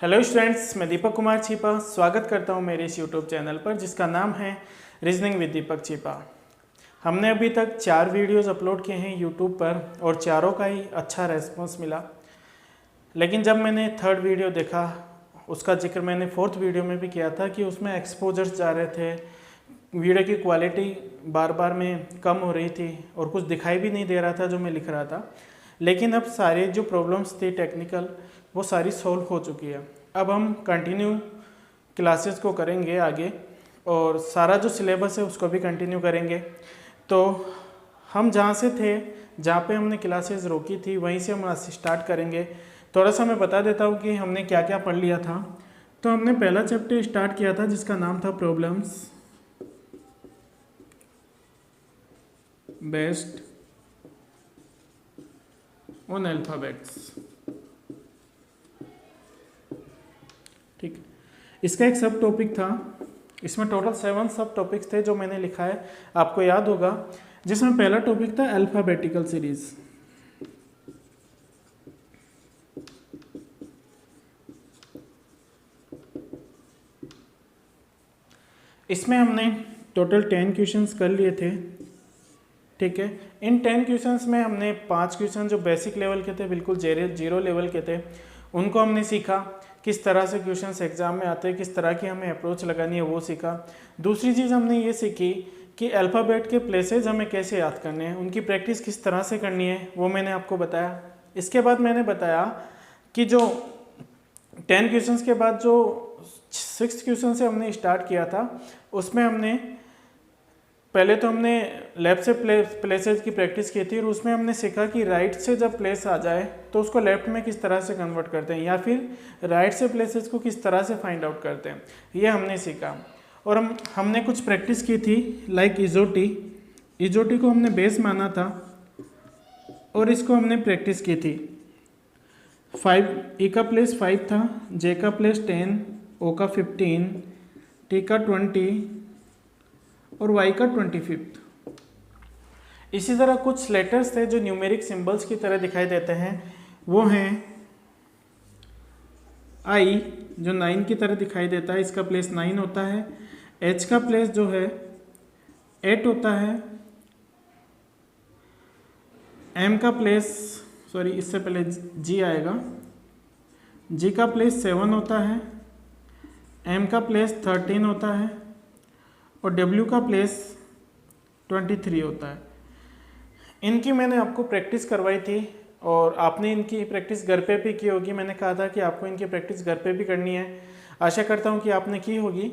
Hello students, मैं दीपक कुमार छिपा स्वागत करता हूं मेरे इस यूट्यूब चैनल पर जिसका नाम है रीजनिंग विद दीपक छिपा। हमने अभी तक 4 वीडियोस अपलोड किए हैं यूट्यूब पर और चारों का ही अच्छा रेस्पॉन्स मिला। लेकिन जब मैंने थर्ड वीडियो देखा, उसका जिक्र मैंने फोर्थ वीडियो में भी किया था कि उसमें एक्सपोजर्स जा रहे थे, वीडियो की क्वालिटी बार बार में कम हो रही थी और कुछ दिखाई भी नहीं दे रहा था जो मैं लिख रहा था। लेकिन अब सारे जो प्रॉब्लम्स थी टेक्निकल वो सारी सॉल्व हो चुकी है। अब हम कंटिन्यू क्लासेस को करेंगे आगे और सारा जो सिलेबस है उसको भी कंटिन्यू करेंगे। तो हम जहाँ से थे, जहाँ पे हमने क्लासेस रोकी थी, वहीं से हम आज स्टार्ट करेंगे। थोड़ा सा मैं बता देता हूँ कि हमने क्या क्या पढ़ लिया था। तो हमने पहला चैप्टर स्टार्ट किया था जिसका नाम था प्रॉब्लम्स बेस्ड ऑन अल्फाबेट्स। ठीक, इसका एक सब टॉपिक था। इसमें टोटल 7 सब टॉपिक्स थे जो मैंने लिखा है, आपको याद होगा। जिसमें पहला टॉपिक था अल्फाबेटिकल सीरीज। इसमें हमने टोटल 10 क्वेश्चंस कर लिए थे। ठीक है, इन 10 क्वेश्चंस में हमने 5 क्वेश्चन जो बेसिक लेवल के थे, बिल्कुल जीरो लेवल के थे, उनको हमने सीखा। किस तरह से क्वेश्चंस एग्जाम में आते हैं, किस तरह की हमें अप्रोच लगानी है, वो सीखा। दूसरी चीज़ हमने ये सीखी कि अल्फ़ाबेट के प्लेसेस हमें कैसे याद करने हैं, उनकी प्रैक्टिस किस तरह से करनी है, वो मैंने आपको बताया। इसके बाद मैंने बताया कि जो 10 क्वेश्चंस के बाद जो 6th क्वेश्चन से हमने स्टार्ट किया था, उसमें हमने पहले तो हमने लेफ्ट से प्लेसेस की प्रैक्टिस की थी और उसमें हमने सीखा कि राइट से जब प्लेस आ जाए तो उसको लेफ्ट में किस तरह से कन्वर्ट करते हैं, या फिर राइट से प्लेसेस को किस तरह से फाइंड आउट करते हैं, ये हमने सीखा। और हमने कुछ प्रैक्टिस की थी लाइक इजोटी को हमने बेस माना था और इसको हमने प्रैक्टिस की थी। 5 ई का प्लेस 5 था, जे का प्लेस 10, ओ का 15, टी का 20 और y का 25। इसी तरह कुछ लेटर्स थे जो न्यूमेरिक सिंबल्स की तरह दिखाई देते हैं, वो हैं I जो 9 की तरह दिखाई देता है, इसका प्लेस 9 होता है। H का प्लेस जो है 8 होता है। M का प्लेस इससे पहले G आएगा, G का प्लेस 7 होता है। M का प्लेस 13 होता है और W का प्लेस 23 होता है। इनकी मैंने आपको प्रैक्टिस करवाई थी और आपने इनकी प्रैक्टिस घर पे भी की होगी। मैंने कहा था कि आपको इनकी प्रैक्टिस घर पे भी करनी है, आशा करता हूँ कि आपने की होगी।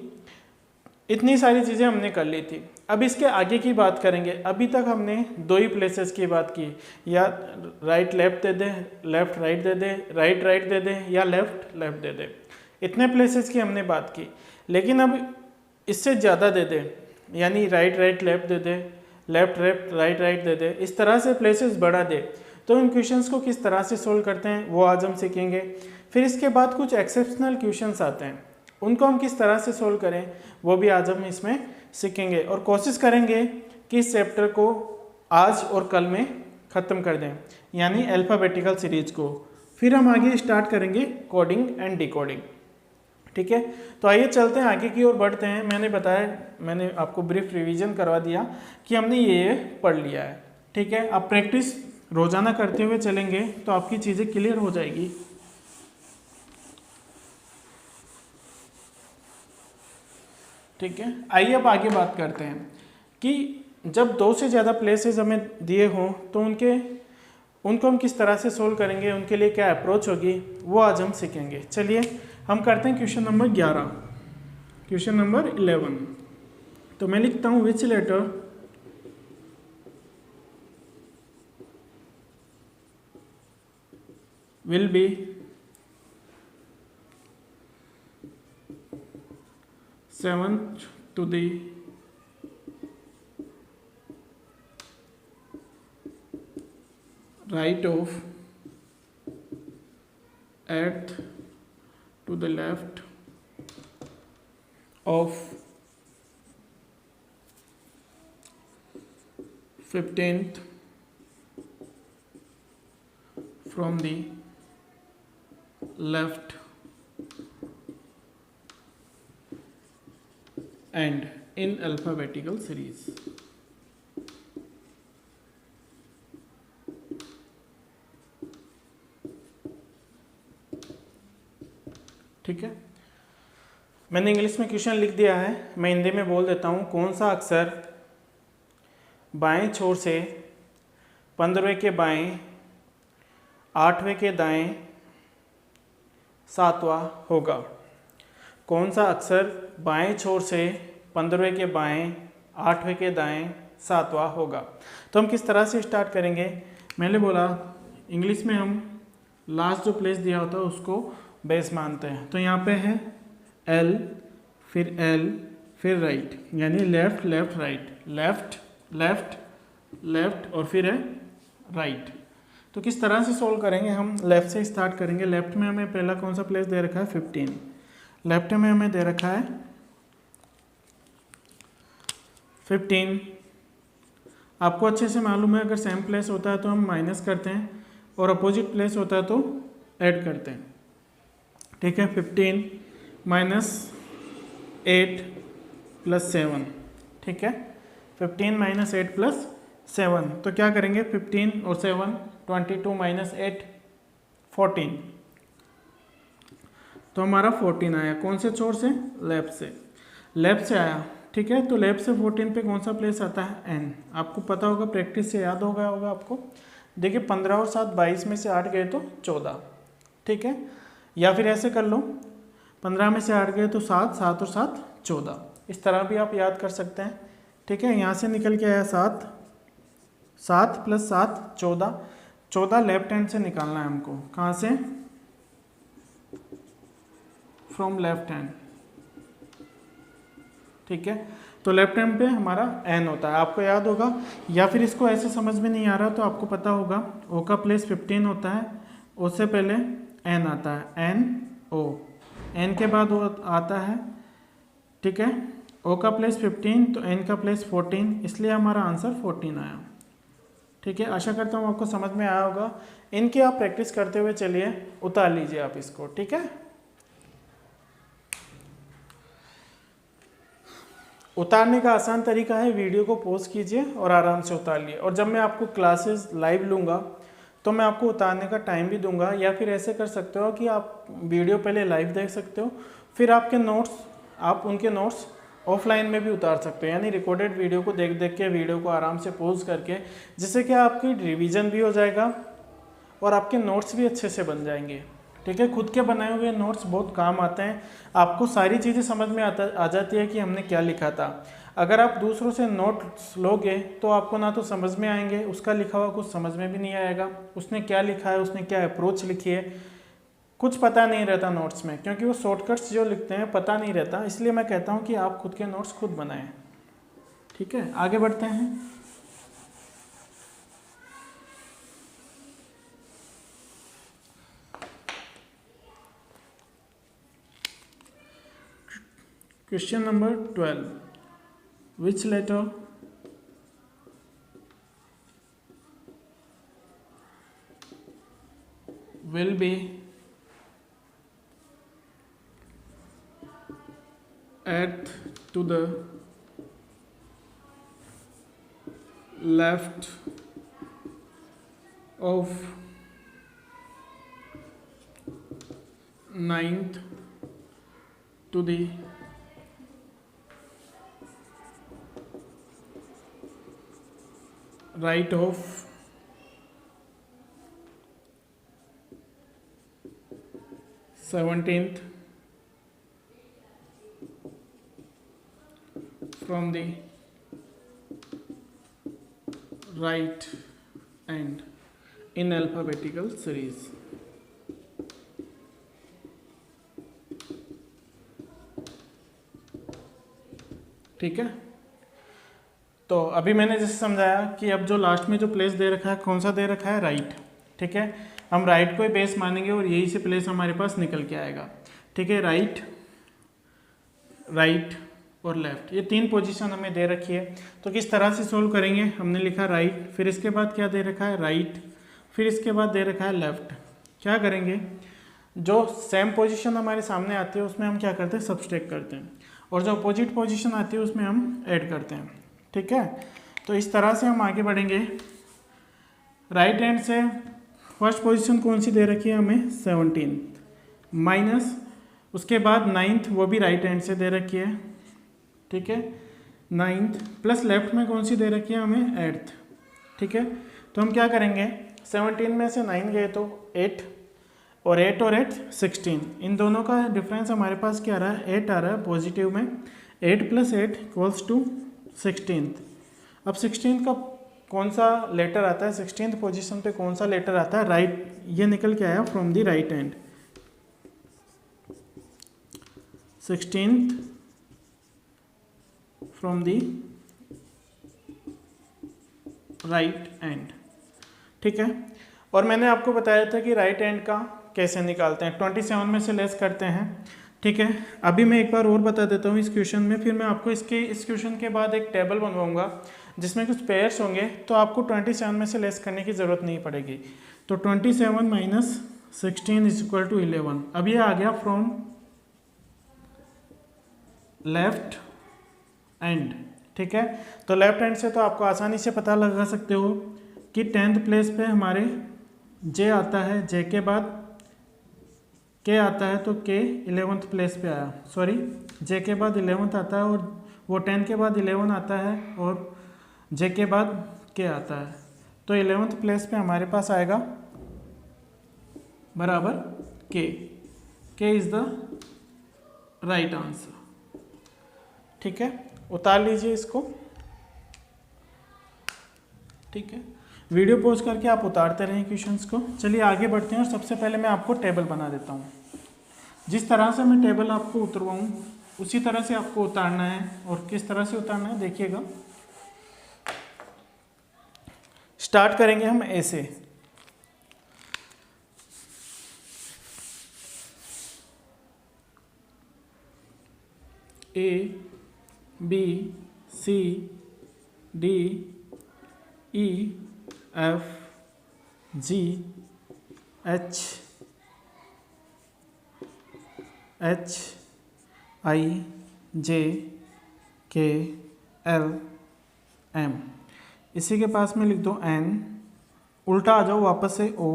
इतनी सारी चीज़ें हमने कर ली थी। अब इसके आगे की बात करेंगे। अभी तक हमने 2 ही प्लेसेस की बात की, या राइट लेफ्ट दे दे, लेफ्ट राइट दे दे, राइट राइट दे दे, या लेफ्ट लेफ्ट दे दे। इतने प्लेसेस की हमने बात की। लेकिन अब इससे ज़्यादा दे दे, यानी राइट राइट लेफ्ट दे दे, लेफ्ट लेफ्ट राइट राइट दे दे, इस तरह से प्लेसेस बढ़ा दे, तो इन क्वेश्चंस को किस तरह से सोल्व करते हैं वो आज हम सीखेंगे। फिर इसके बाद कुछ एक्सेप्शनल क्वेश्चंस आते हैं, उनको हम किस तरह से सोल्व करें वो भी आज हम इसमें सीखेंगे और कोशिश करेंगे कि इस चैप्टर को आज और कल में ख़त्म कर दें, यानी अल्फ़ाबेटिकल सीरीज को। फिर हम आगे स्टार्ट करेंगे कोडिंग एंड डिकोडिंग। ठीक है, तो आइए चलते हैं आगे की ओर बढ़ते हैं। मैंने आपको ब्रीफ रिवीजन करवा दिया कि हमने ये पढ़ लिया है। ठीक है, आप प्रैक्टिस रोजाना करते हुए चलेंगे तो आपकी चीज़ें क्लियर हो जाएगी। ठीक है, आइए अब आगे बात करते हैं कि जब 2 से ज़्यादा प्लेसेस हमें दिए हों तो उनको हम किस तरह से सोल्व करेंगे, उनके लिए क्या अप्रोच होगी, वो आज हम सीखेंगे। चलिए हम करते हैं क्वेश्चन नंबर 11। क्वेश्चन नंबर 11, तो मैं लिखता हूँ which letter will be seventh to the right of, eighth to the left of, 15th from the left and in alphabetical series. ठीक है, मैंने इंग्लिश में क्वेश्चन लिख दिया है, मैं हिंदी में बोल देता हूँ। कौन सा अक्षर बाएं छोर से 15वें के बाएं 8वें के दाएं 7वां होगा? कौन सा अक्षर बाएं छोर से 15वें के बाएं 8वें के दाएं 7वां होगा? तो हम किस तरह से स्टार्ट करेंगे? मैंने बोला इंग्लिश में हम लास्ट जो प्लेस दिया होता है उसको बेस मानते हैं। तो यहाँ पे है एल, फिर राइट, यानी left left right, left left left और फिर है राइट। तो किस तरह से सोल्व करेंगे? हम लेफ्ट से स्टार्ट करेंगे। लेफ्ट में हमें पहला कौन सा प्लेस दे रखा है? 15। लेफ्ट में हमें दे रखा है 15। आपको अच्छे से मालूम है, अगर सेम प्लेस होता है तो हम माइनस करते हैं और अपोजिट प्लेस होता है तो ऐड करते हैं। ठीक है, 15 माइनस 8 प्लस 7। ठीक है, 15 माइनस 8 प्लस 7। तो क्या करेंगे? 15 और 7 22 माइनस 8 14। तो हमारा 14 आया। कौन से छोर से? लेफ्ट से। लेफ्ट से आया। ठीक है, तो लेफ्ट से 14 पे कौन सा प्लेस आता है? एन। आपको पता होगा, प्रैक्टिस से याद होगा आपको। देखिए 15 और 7 22 में से 8 गए तो 14। ठीक है, या फिर ऐसे कर लो, 15 में से 8 गए तो 7, 7 और 7 14। इस तरह भी आप याद कर सकते हैं। ठीक है, यहाँ से निकल के आया 7, 7 प्लस 7 14। 14 लेफ्ट हैंड से निकालना है हमको। कहाँ से? From left hand. ठीक है, तो लेफ्ट हैंड पे हमारा एन होता है, आपको याद होगा। या फिर इसको ऐसे समझ में नहीं आ रहा तो आपको पता होगा ओ का प्लेस 15 होता है, उससे पहले एन आता है, एन ओ, एन के बाद वो आता है। ठीक है, ओ का प्लेस 15 तो एन का प्लेस 14, इसलिए हमारा आंसर 14 आया। ठीक है, आशा करता हूँ आपको समझ में आया होगा। इनकी आप प्रैक्टिस करते हुए चलिए, उतार लीजिए आप इसको। ठीक है, उतारने का आसान तरीका है, वीडियो को पॉज कीजिए और आराम से उतार लिए। और जब मैं आपको क्लासेस लाइव लूँगा तो मैं आपको उतारने का टाइम भी दूंगा। या फिर ऐसे कर सकते हो कि आप वीडियो पहले लाइव देख सकते हो, फिर आपके नोट्स, आप उनके नोट्स ऑफलाइन में भी उतार सकते हो, यानी रिकॉर्डेड वीडियो को देख देख के वीडियो को आराम से पॉज करके, जिससे कि आपकी रिवीजन भी हो जाएगा और आपके नोट्स भी अच्छे से बन जाएंगे। ठीक है, खुद के बनाए हुए नोट्स बहुत काम आते हैं, आपको सारी चीज़ें समझ में आ जाती है कि हमने क्या लिखा था। अगर आप दूसरों से नोट्स लोगे तो आपको ना तो समझ में आएंगे, उसका लिखा हुआ कुछ समझ में भी नहीं आएगा, उसने क्या लिखा है, उसने क्या अप्रोच लिखी है, कुछ पता नहीं रहता नोट्स में, क्योंकि वो शॉर्टकट्स जो लिखते हैं पता नहीं रहता। इसलिए मैं कहता हूँ कि आप खुद के नोट्स खुद बनाएं। ठीक है, आगे बढ़ते हैं। Question number 12. Which letter will be added to the left of 9th to the right of 17th from the right end in alphabetical series. ठीक है, तो अभी मैंने जैसे समझाया कि अब जो लास्ट में जो प्लेस दे रखा है, कौन सा दे रखा है? राइट। ठीक है, हम राइट को ही बेस मानेंगे और यही से प्लेस हमारे पास निकल के आएगा। ठीक है, राइट, राइट और लेफ्ट, ये 3 पोजीशन हमें दे रखी है। तो किस तरह से सोल्व करेंगे? हमने लिखा राइट, फिर इसके बाद क्या दे रखा है? राइट, फिर इसके बाद दे रखा है लेफ्ट। क्या करेंगे? जो सेम पोजीशन हमारे सामने आती है उसमें हम क्या करते हैं? सब्सट्रैक्ट करते हैं। और जो अपोजिट पोजीशन आती है उसमें हम ऐड करते हैं। ठीक है, तो इस तरह से हम आगे बढ़ेंगे। राइट हैंड से फर्स्ट पोजीशन कौन सी दे रखी है हमें, 17 माइनस उसके बाद 9th वो भी राइट हैंड से दे रखी है। ठीक है, 9th प्लस लेफ्ट में कौन सी दे रखी है हमें, 8th। ठीक है, तो हम क्या करेंगे, 17 में से 9 गए तो 8 और 8 और 8 16, इन दोनों का डिफरेंस हमारे पास क्या आ रहा है, 8 आ रहा है पॉजिटिव में। 8 + 8 = 16। अब 16 का कौन सा लेटर आता है, 16th पोजीशन पे कौन सा लेटर आता है, राइट, ये निकल के आया from the right hand. 16th from the right hand. ठीक है, और मैंने आपको बताया था कि राइट हैंड का कैसे निकालते हैं, 27 में से लेस करते हैं। ठीक है, अभी मैं एक बार और बता देता हूँ इस क्वेश्चन में, फिर मैं आपको इस क्वेश्चन के बाद एक टेबल बनवाऊंगा जिसमें कुछ पेयर्स होंगे, तो आपको 27 में से लेस करने की ज़रूरत नहीं पड़ेगी। तो 27 - 16 = 11। अब ये आ गया फ्रॉम लेफ्ट हैंड। ठीक है, तो लेफ्ट हैंड से तो आपको आसानी से पता लगा सकते हो कि 10th प्लेस पे हमारे जे आता है, जे के बाद के आता है, तो के 11th प्लेस पे आया, सॉरी जे के बाद 11th आता है, और वो 10 के बाद 11 आता है, और जे के बाद के आता है, तो 11th प्लेस पे हमारे पास आएगा बराबर के इज़ द राइट आंसर। ठीक है, उतार लीजिए इसको। ठीक है, वीडियो पॉज करके आप उतारते रहें क्वेश्चंस को। चलिए आगे बढ़ते हैं, और सबसे पहले मैं आपको टेबल बना देता हूँ। जिस तरह से मैं टेबल आपको उतरवाऊँ उसी तरह से आपको उतारना है, और किस तरह से उतारना है देखिएगा। स्टार्ट करेंगे हम ए से। A B C D E F G H H I J K L M। इसी के पास में लिख दो N, उल्टा आ जाओ वापस से, O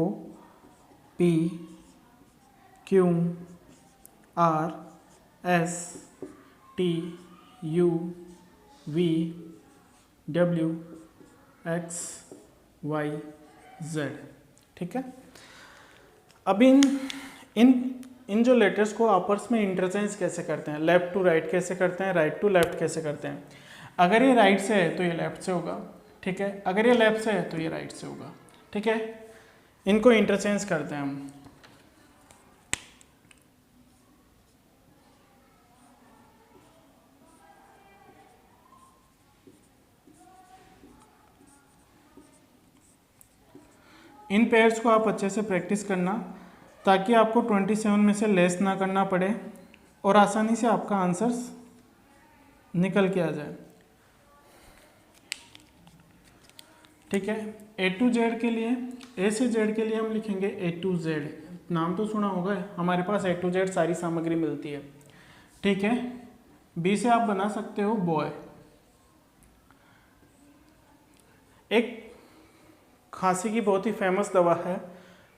P Q R S T U V W X Y Z। ठीक है, अब इन जो लेटर्स को आपस में इंटरचेंज कैसे करते हैं, लेफ्ट टू राइट कैसे करते हैं, राइट टू लेफ्ट कैसे करते हैं। अगर ये राइट से है तो ये लेफ्ट से होगा। ठीक है, अगर ये लेफ्ट से है तो ये राइट से होगा। ठीक है, इनको इंटरचेंज करते हैं हम। इन पेयर्स को आप अच्छे से प्रैक्टिस करना, ताकि आपको 27 में से लेस ना करना पड़े और आसानी से आपका आंसर्स निकल के आ जाए। ठीक है, A to Z के लिए, A से Z के लिए हम लिखेंगे A to Z। नाम तो सुना होगा, हमारे पास A to Z सारी सामग्री मिलती है। ठीक है, B से आप बना सकते हो बॉय। एक खांसी की बहुत ही फेमस दवा है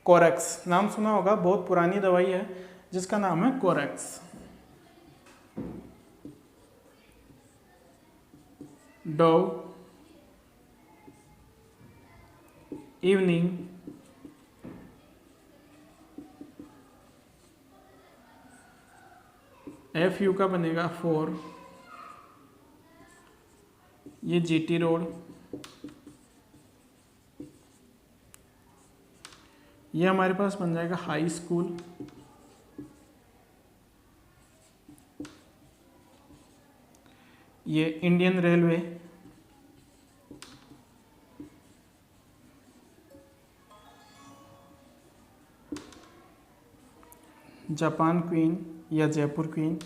कोरेक्स, नाम सुना होगा, बहुत पुरानी दवाई है जिसका नाम है कोरेक्स। डव इवनिंग FU का बनेगा 4, ये GT रोड, ये हमारे पास बन जाएगा हाई स्कूल, ये इंडियन रेलवे, जापान क्वीन या जयपुर क्वीन,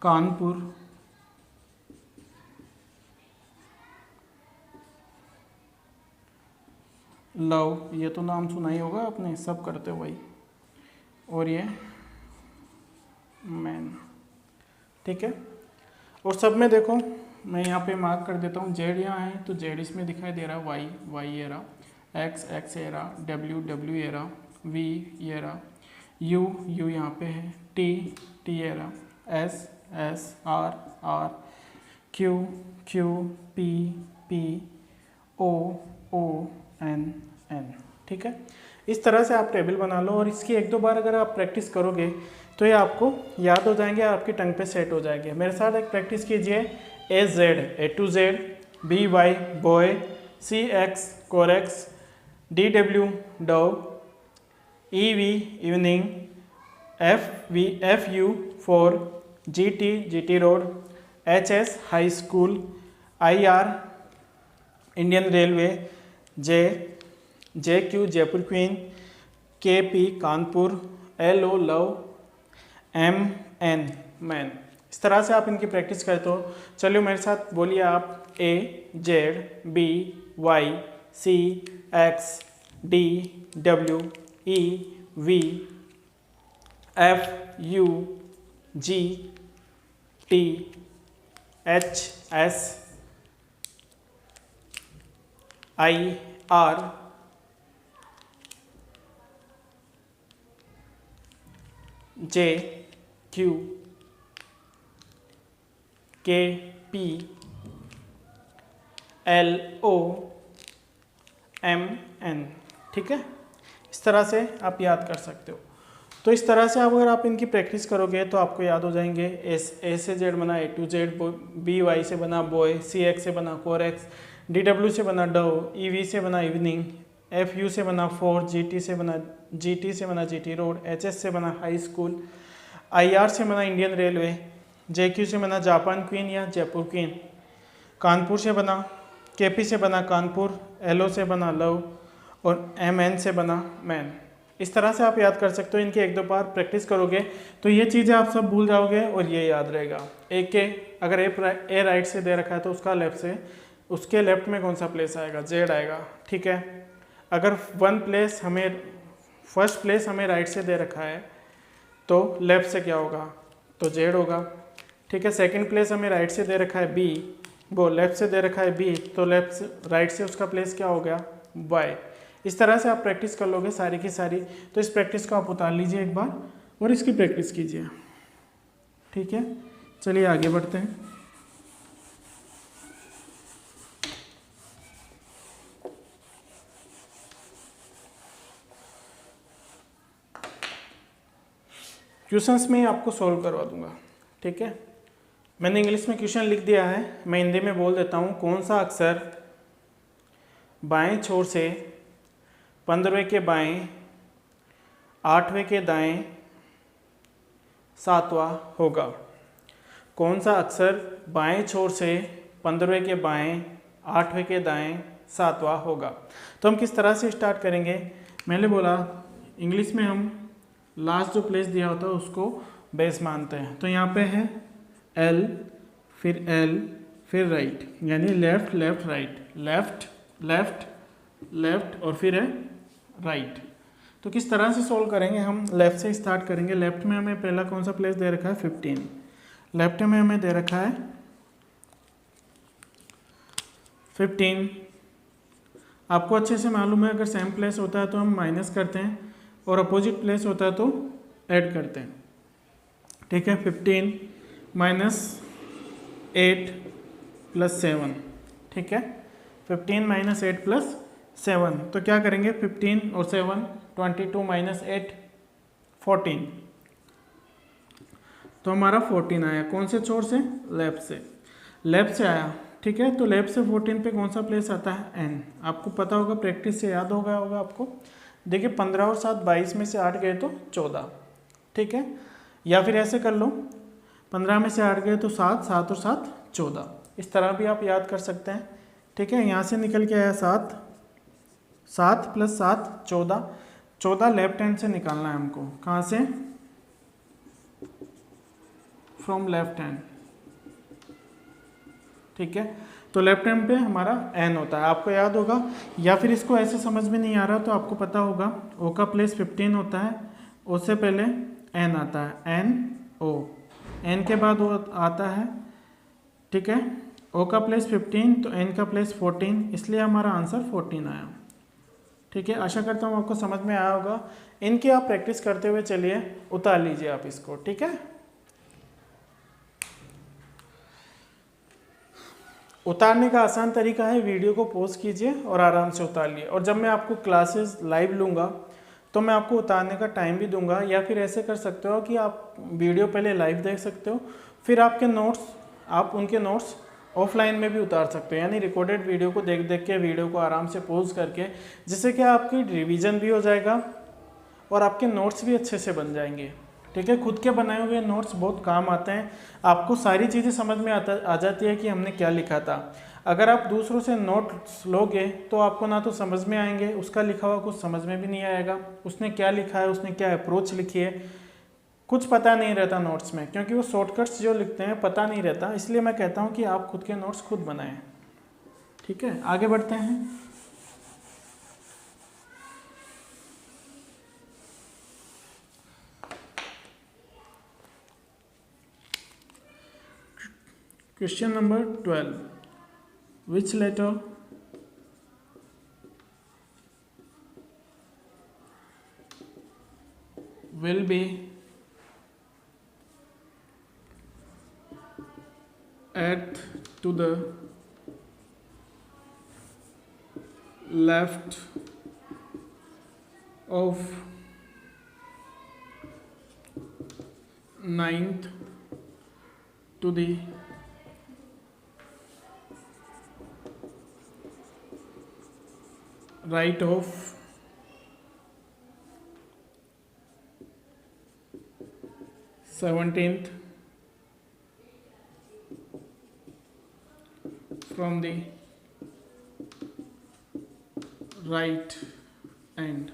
कानपुर, लव, ये तो नाम सुना ही होगा आपने, सब करते हो भाई। और ये मैन, ठीक है। और सब में देखो मैं यहाँ पे मार्क कर देता हूँ, जेड यहाँ है तो जेड इसमें दिखाई दे रहा है, वाई वाई ये रहा, एक्स ये रहा, डब्ल्यू ये रहा, वी ये रहा, यू यहाँ पे है, टी ये रहा, S R, Q P O N, ठीक है। इस तरह से आप टेबल बना लो और इसकी एक दो बार अगर आप प्रैक्टिस करोगे तो ये आपको याद हो जाएंगे, आपकी टंग पे सेट हो जाएंगे। मेरे साथ एक प्रैक्टिस कीजिए, A to Z, B Y boy, C X Corex, D W dove, E V evening, F U for, G T road, H S high school, I R Indian railway, J Q Jaipur queen, K P Kanpur, L O love, M N man. इस तरह से आप इनकी practice करते हो। चलिए मेरे साथ बोलिए आप, A Z, B Y, C X, D W, E V, F U, G T, H S, I R, J Q, K P, L O M N, ठीक है। इस तरह से आप याद कर सकते हो। तो इस तरह से अगर आप इनकी प्रैक्टिस करोगे तो आपको याद हो जाएंगे। ए से जेड बना ए टू जेड, बी वाई से बना बॉय, सी एक्स से बना कोरेक्स, डी डब्ल्यू से बना डव, ई वी से बना इवनिंग, एफ यू से बना फोर, जी टी से बना जी टी रोड, एच एस से बना हाई स्कूल, आई आर से बना इंडियन रेलवे, जे क्यू से बना जापान क्वीन या जयपुर क्वीन, कानपुर से बना, के पी से बना कानपुर, एल ओ से बना लव और एम एन से बना मैन। इस तरह से आप याद कर सकते हो। इनके एक दो बार प्रैक्टिस करोगे तो ये चीज़ें आप सब भूल जाओगे और ये याद रहेगा। एक के अगर ए राइट से दे रखा है तो उसका लेफ्ट से, उसके लेफ्ट में कौन सा प्लेस आएगा, जेड आएगा, ठीक है। अगर फर्स्ट प्लेस हमें राइट से दे रखा है तो लेफ्ट से क्या होगा, तो जेड होगा, ठीक है। सेकंड प्लेस हमें राइट से दे रखा है बी, वो लेफ्ट से दे रखा है बी, तो राइट से उसका प्लेस क्या हो गया, वाई। इस तरह से आप प्रैक्टिस कर लोगे सारी की सारी। तो इस प्रैक्टिस को आप उतार लीजिए एक बार और इसकी प्रैक्टिस कीजिए, ठीक है। चलिए आगे बढ़ते हैं। क्वेश्चंस में आपको सॉल्व करवा दूंगा, ठीक है। मैंने इंग्लिश में क्वेश्चन लिख दिया है, मैं हिंदी में बोल देता हूँ। कौन सा अक्षर बाएं छोर से 15वें के बाएं, 8वें के दाएं, 7वां होगा। कौन सा अक्षर बाएं छोर से 15वें के बाएं, 8वें के दाएं, 7वां होगा। तो हम किस तरह से स्टार्ट करेंगे, मैंने बोला इंग्लिश में हम लास्ट जो प्लेस दिया होता है उसको बेस मानते हैं। तो यहाँ पे है एल, फिर राइट, यानी left left right, left left left और फिर है राइट। तो किस तरह से सॉल्व करेंगे, हम लेफ्ट से स्टार्ट करेंगे। लेफ्ट में हमें पहला कौन सा प्लेस दे रखा है, 15। लेफ्ट में हमें दे रखा है 15। आपको अच्छे से मालूम है, अगर सेम प्लेस होता है तो हम माइनस करते हैं और अपोजिट प्लेस होता है तो ऐड करते हैं, ठीक है। 15 माइनस 8 प्लस 7, ठीक है। 15 माइनस 8 प्लस 7, तो क्या करेंगे 15 और 7, 22 माइनस 8 14, तो हमारा 14 आया। कौन से छोर से, लेफ्ट से आया, ठीक है। तो लेफ्ट से 14 पे कौन सा प्लेस आता है, एन। आपको पता होगा, प्रैक्टिस से याद होगा आपको। देखिए 15 और 7 22 में से 8 गए तो 14, ठीक है। या फिर ऐसे कर लो, 15 में से 8 गए तो 7, 7 और 7 14। इस तरह भी आप याद कर सकते हैं, ठीक है। यहाँ से निकल के आया 7, 7 प्लस 7 14, 14 लेफ्ट हैंड से निकालना है हमको। कहाँ से, फ्रॉम लेफ्ट हैंड, ठीक है। तो लेफ्ट हैंड पे हमारा n होता है, आपको याद होगा। या फिर इसको ऐसे समझ में नहीं आ रहा तो आपको पता होगा o का प्लेस 15 होता है, उससे पहले n आता है, n o, n के बाद वो आता है, ठीक है, o का प्लेस 15 तो n का प्लेस 14, इसलिए हमारा आंसर 14 आया। ठीक है, आशा करता हूँ आपको समझ में आया होगा। इनकी आप प्रैक्टिस करते हुए चलिए, उतार लीजिए आप इसको, ठीक है। उतारने का आसान तरीका है, वीडियो को पॉज कीजिए और आराम से उतार लिए, और जब मैं आपको क्लासेस लाइव लूँगा तो मैं आपको उतारने का टाइम भी दूंगा। या फिर ऐसे कर सकते हो कि आप वीडियो पहले लाइव देख सकते हो, फिर आपके नोट्स, आप उनके नोट्स ऑफलाइन में भी उतार सकते हो, यानी रिकॉर्डेड वीडियो को देख देख के वीडियो को आराम से पॉज करके, जिससे कि आपकी रिवीजन भी हो जाएगा और आपके नोट्स भी अच्छे से बन जाएंगे। ठीक है, खुद के बनाए हुए नोट्स बहुत काम आते हैं, आपको सारी चीज़ें समझ में आ जाती है कि हमने क्या लिखा था। अगर आप दूसरों से नोट्स लोगे तो आपको ना तो समझ में आएंगे, उसका लिखा हुआ कुछ समझ में भी नहीं आएगा, उसने क्या लिखा है, उसने क्या अप्रोच लिखी है, कुछ पता नहीं रहता नोट्स में, क्योंकि वो शॉर्टकट्स जो लिखते हैं पता नहीं रहता। इसलिए मैं कहता हूँ कि आप खुद के नोट्स खुद बनाएं। ठीक है, आगे बढ़ते हैं। Question number 12. Which letter will be added to the left of 9th to the right of 17th from the right end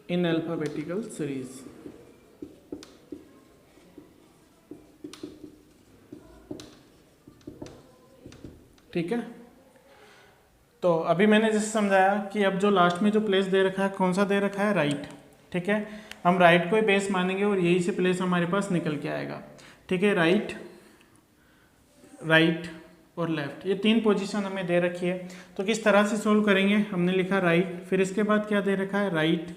in alphabetical series. ठीक है, तो अभी मैंने जैसे समझाया कि अब जो लास्ट में जो प्लेस दे रखा है, कौन सा दे रखा है, राइट। ठीक है, हम राइट को ही बेस मानेंगे और यही से प्लेस हमारे पास निकल के आएगा। ठीक है, राइट, राइट और लेफ्ट, ये तीन पोजीशन हमें दे रखी है। तो किस तरह से सोल्व करेंगे, हमने लिखा राइट, फिर इसके बाद क्या दे रखा है, राइट,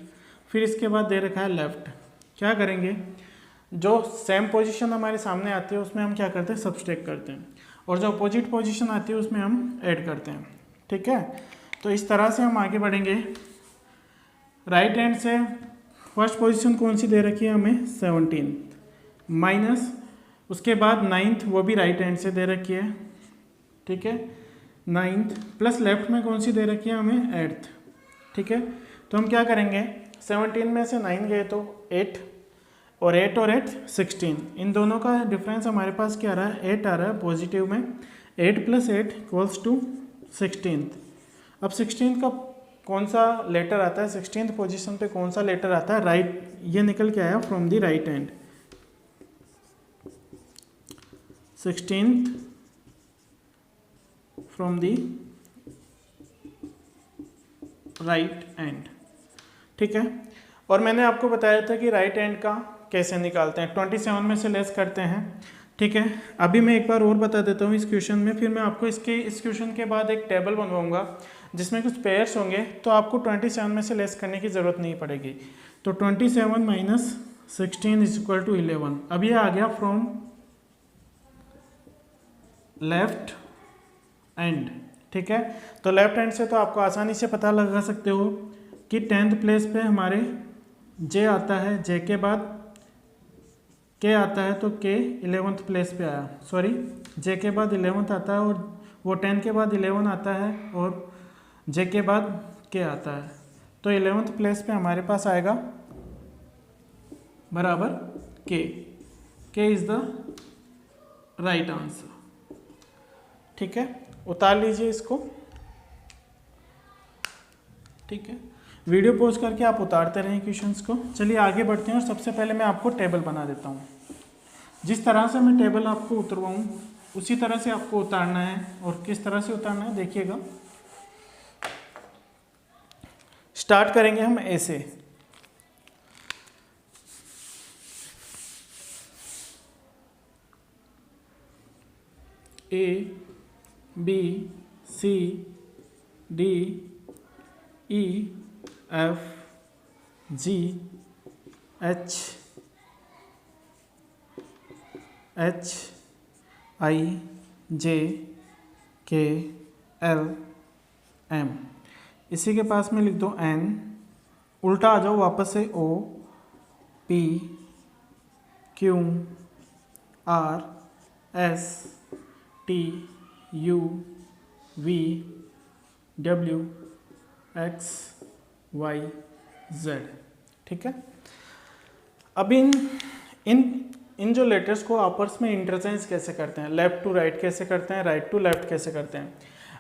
फिर इसके बाद दे रखा है लेफ्ट। क्या करेंगे, जो सेम पोजीशन हमारे सामने आती है उसमें हम क्या करते हैं, सब्सट्रैक्ट करते हैं, और जो अपोजिट पोजीशन आती है उसमें हम ऐड करते हैं। ठीक है, तो इस तरह से हम आगे बढ़ेंगे। राइट हैंड से फर्स्ट पोजीशन कौन सी दे रखी है हमें, 17 माइनस, उसके बाद 9th, वो भी राइट हैंड से दे रखी है। ठीक है, 9th प्लस लेफ्ट में कौन सी दे रखी है हमें, 8th। ठीक है, तो हम क्या करेंगे, 17 में से 9 गए तो 8, और 8 और 8 16, इन दोनों का डिफरेंस हमारे पास क्या आ रहा है, 8 आ रहा है पॉजिटिव में। 8 + 8 = 16th। अब 16th का कौन सा लेटर आता है, 16th पोजीशन पे कौन सा लेटर आता है, राइट, ये निकल के आया from the right hand. 16th from the right hand. ठीक है, और मैंने आपको बताया था कि राइट हैंड का कैसे निकालते हैं, 27 में से लेस करते हैं। ठीक है, अभी मैं एक बार और बता देता हूँ इस क्वेश्चन में, फिर मैं आपको इस क्वेश्चन के बाद एक टेबल बनवाऊंगा जिसमें कुछ पेयर्स होंगे, तो आपको 27 में से लेस करने की ज़रूरत नहीं पड़ेगी। तो 27 - 16 = 11। अब ये आ गया फ्रॉम लेफ्ट हैंड। ठीक है, तो लेफ्ट हैंड से तो आपको आसानी से पता लगा सकते हो कि 10th प्लेस पे हमारे जे आता है, जे के बाद के आता है, तो के 11th प्लेस पे आया, सॉरी, जे के बाद 11th आता है, और वो 10 के बाद 11 आता है, और जे के बाद के आता है, तो 11th प्लेस पे हमारे पास आएगा बराबर के इज़ द राइट आंसर। ठीक है, उतार लीजिए इसको। ठीक है, वीडियो पॉज करके आप उतारते रहें क्वेश्चंस को। चलिए आगे बढ़ते हैं, और सबसे पहले मैं आपको टेबल बना देता हूँ। जिस तरह से मैं टेबल आपको उतरवाऊँ उसी तरह से आपको उतारना है। और किस तरह से उतारना है देखिएगा। स्टार्ट करेंगे हम ए से। A B C D E F G H H I J K L M. इसी के पास में लिख दो एन, उल्टा आ जाओ वापस से, O P Q R S T U V W X Y Z. ठीक है। अब इन जो लेटर्स को आपस में इंटरचेंज कैसे करते हैं, लेफ्ट टू राइट कैसे करते हैं, राइट टू लेफ्ट कैसे करते हैं।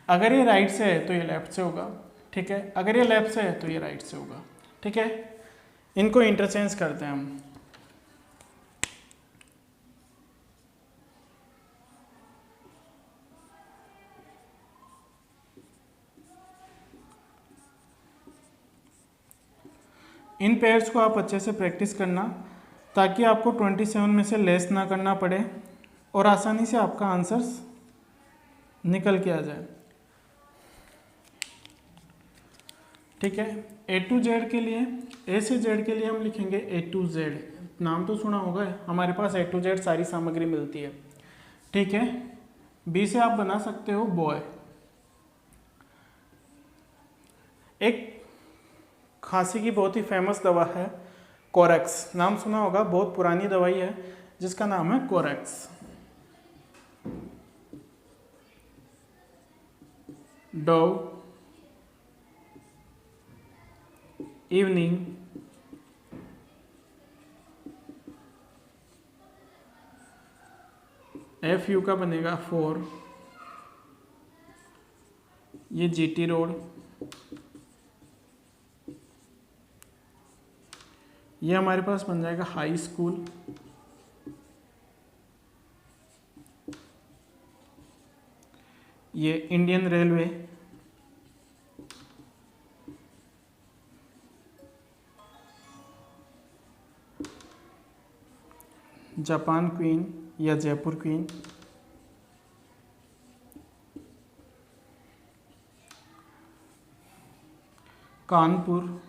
अगर ये राइट से है तो ये लेफ्ट से होगा, ठीक है। अगर ये लेफ्ट से है तो ये राइट से होगा, ठीक है। इनको इंटरचेंज करते हैं हम। इन पेयर्स को आप अच्छे से प्रैक्टिस करना ताकि आपको 27 में से लेस ना करना पड़े और आसानी से आपका आंसर्स निकल के आ जाए, ठीक है। ए टू जेड के लिए, ए से जेड के लिए हम लिखेंगे ए टू जेड। नाम तो सुना होगा, हमारे पास ए टू जेड सारी सामग्री मिलती है, ठीक है। बी से आप बना सकते हो बॉय। एक खांसी की बहुत ही फेमस दवा है कोरेक्स, नाम सुना होगा, बहुत पुरानी दवाई है जिसका नाम है Corex. Dove evening F you का बनेगा 4, ये जीटी रोड, ये हमारे पास बन जाएगा हाई स्कूल, ये इंडियन रेलवे, जापान क्वीन या जयपुर क्वीन, कानपुर,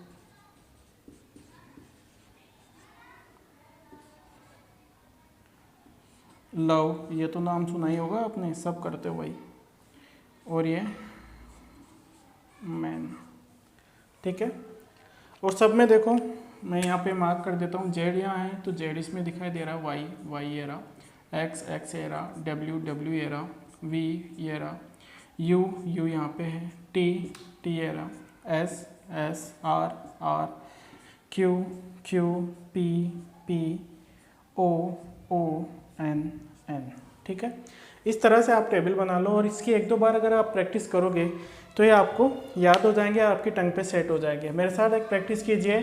लव, ये तो नाम सुना ही होगा आपने, सब करते हो भाई, और ये मैन, ठीक है। और सब में देखो मैं यहाँ पे मार्क कर देता हूँ, जेड यहाँ है तो जेड इसमें दिखाई दे रहा है, वाई वाई ये रहा, एक्स एक्स ये रहा, डब्ल्यू डब्ल्यू ये रहा, वी ये रहा, यू यू यहाँ पे है, टी टी ये रहा, S S R R, Q Q P P, O O N N, ठीक है। इस तरह से आप टेबल बना लो और इसकी एक दो बार अगर आप प्रैक्टिस करोगे तो ये आपको याद हो जाएंगे, आपकी टंग पे सेट हो जाएंगे। मेरे साथ एक प्रैक्टिस कीजिए।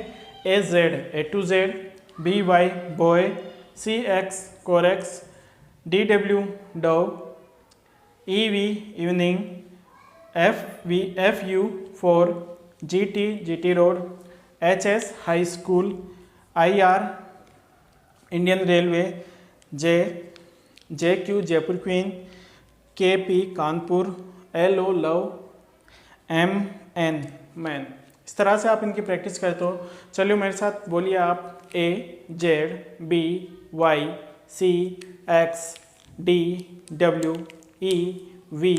A Z A to Z, B Y boy, C X Corex, D W dove, E V evening, F U for, G T road, H S high school, I R Indian railway, J Q Jaipur queen, K P Kanpur, L O love, M N man. इस तरह से आप इनकी practice करते हो। चलिए मेरे साथ बोलिए आप, A Z B Y C X D W E V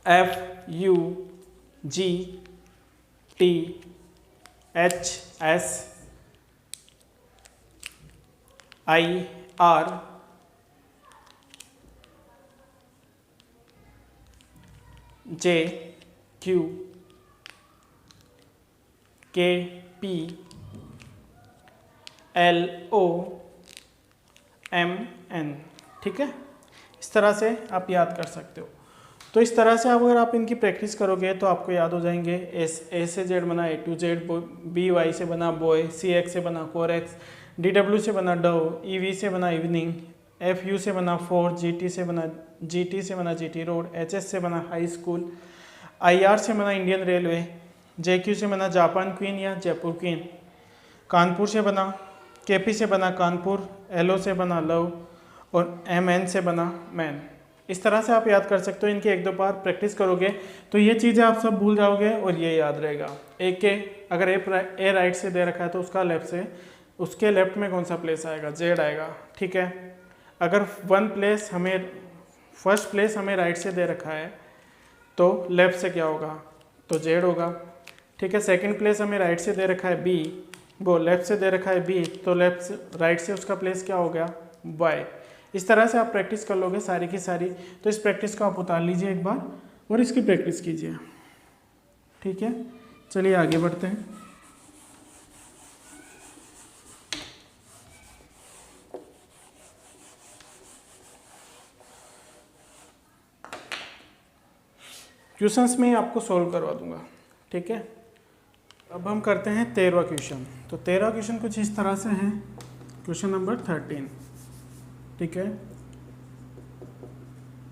F U G T H S I R J Q K P L O M N, ठीक है। इस तरह से आप याद कर सकते हो। तो इस तरह से अगर आप इनकी प्रैक्टिस करोगे तो आपको याद हो जाएंगे। ए से जेड बना ए टू जेड, बी वाई से बना बॉय, सी एक्स से बना कोरेक्स, डी डब्ल्यू से बना डव, ई वी से बना इवनिंग, FU से बना फोर्ट, GT से बना GT रोड, HS से बना हाई स्कूल, IR से बना इंडियन रेलवे, JQ से बना जापान क्वीन या जयपुर क्वीन, कानपुर से बना KP से बना कानपुर, LO से बना लव और MN से बना मैन। इस तरह से आप याद कर सकते हो। इनके एक दो बार प्रैक्टिस करोगे तो ये चीज़ें आप सब भूल जाओगे और ये याद रहेगा। एक के अगर ए राइट से दे रखा है तो उसका लेफ्ट से, उसके लेफ्ट में कौन सा प्लेस आएगा, जेड आएगा। ठीक है, अगर फर्स्ट प्लेस हमें राइट से दे रखा है तो लेफ्ट से क्या होगा, तो जेड होगा। ठीक है, सेकंड प्लेस हमें राइट से दे रखा है बी, वो लेफ्ट से दे रखा है बी, तो राइट से उसका प्लेस क्या हो गया, वाई। इस तरह से आप प्रैक्टिस कर लोगे सारी की सारी। तो इस प्रैक्टिस को आप उतार लीजिए एक बार और इसकी प्रैक्टिस कीजिए। ठीक है, चलिए आगे बढ़ते हैं। क्वेश्चंस में आपको सॉल्व करवा दूंगा। ठीक है, अब हम करते हैं 13वां क्वेश्चन। तो 13वां क्वेश्चन कुछ इस तरह से है, क्वेश्चन नंबर 13। ठीक है,